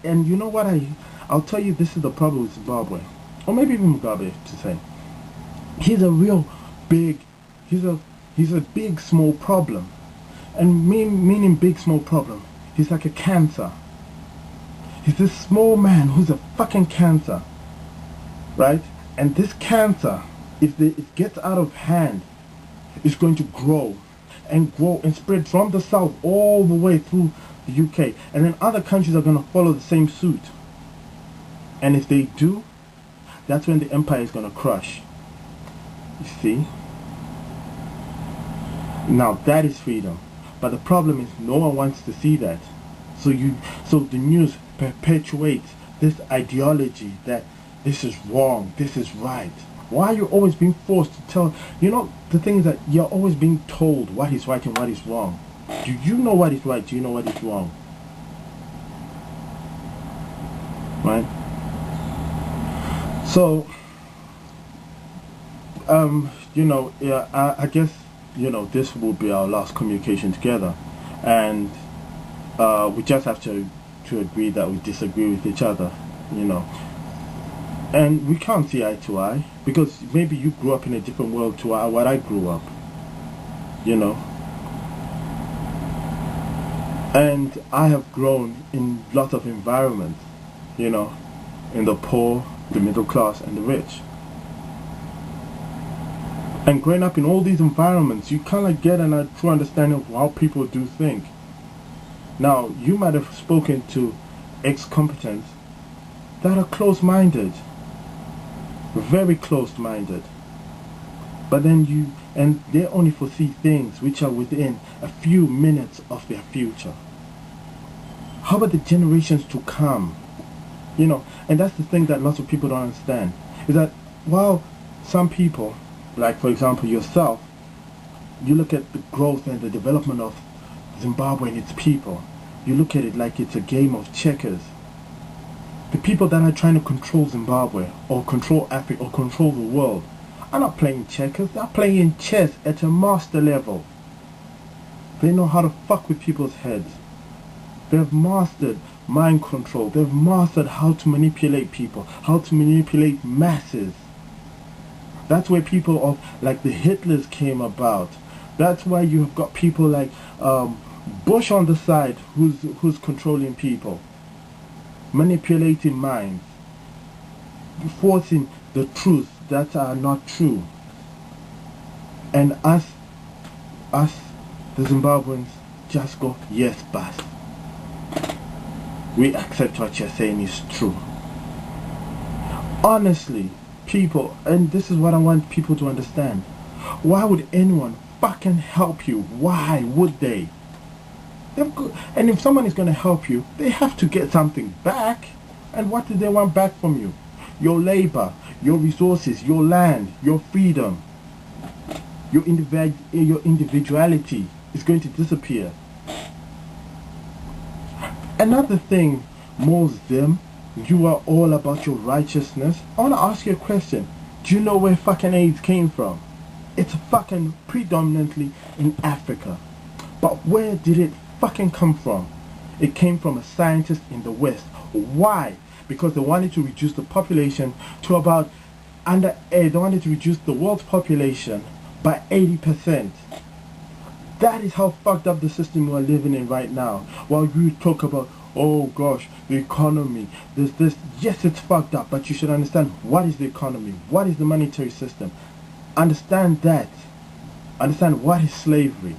and you know what, I'll tell you, this is the problem with Zimbabwe, or maybe even Mugabe, to say. He's a real big, he's a big small problem, and meaning big small problem. He's like a cancer. He's this small man who's a fucking cancer, right? And this cancer, if it gets out of hand, is going to grow and spread from the south all the way through the UK, and then other countries are going to follow the same suit. And if they do, that's when the empire is going to crush. You see? Now that is freedom, but the problem is no one wants to see that. So the news perpetuates this ideology that this is wrong, this is right. Why are you always being forced to tell? You know, the thing is that you're always being told what is right and what is wrong. Do you know what is right? Do you know what is wrong? Right? So, you know, yeah, I guess, you know, this will be our last communication together, and we just have to agree that we disagree with each other, you know. And we can't see eye to eye, because maybe you grew up in a different world to what I grew up, you know. And I have grown in lots of environments, you know, in the poor, the middle class, and the rich. And growing up in all these environments, you kind of get a true understanding of how people do think. Now, you might have spoken to ex-combatants that are close-minded, very close-minded, but then they only foresee things which are within a few minutes of their future. How about the generations to come? You know, and that's the thing that lots of people don't understand, is that while some people, like for example yourself, you look at the growth and the development of Zimbabwe and its people, you look at it like it's a game of checkers. The people that are trying to control Zimbabwe or control Africa or control the world are not playing checkers, they're playing chess at a master level. They know how to fuck with people's heads. They've mastered mind control. They've mastered how to manipulate people, how to manipulate masses. That's where people of like the Hitlers came about. That's why you have got people like Bush on the side who's controlling people, manipulating minds, forcing the truths that are not true. And us the Zimbabweans just go, yes, boss. We accept what you're saying is true. Honestly, people, and this is what I want people to understand. Why would anyone fucking help you? Why would they? And if someone is going to help you, they have to get something back. And what do they want back from you? Your labor, your resources, your land, your freedom, your individuality is going to disappear. Another thing, mzimb, you are all about your righteousness. I want to ask you a question. Do you know where fucking AIDS came from? It's fucking predominantly in Africa. But where did it fucking come from? It came from a scientist in the West. Why? Because they wanted to reduce the population to about they wanted to reduce the world's population by 80%. That is how fucked up the system we're living in right now. While you talk about, oh gosh, the economy, this, yes, it's fucked up, but you should understand what is the economy, what is the monetary system. Understand that. Understand what is slavery.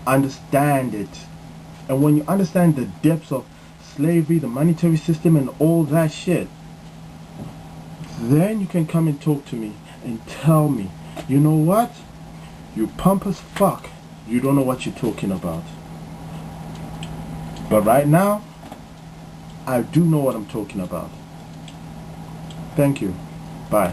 Understand it. And when you understand the depths of slavery, the monetary system, and all that shit, then you can come and talk to me and tell me, you know what? You pompous fuck. You don't know what you're talking about. But right now, I do know what I'm talking about. Thank you. Bye.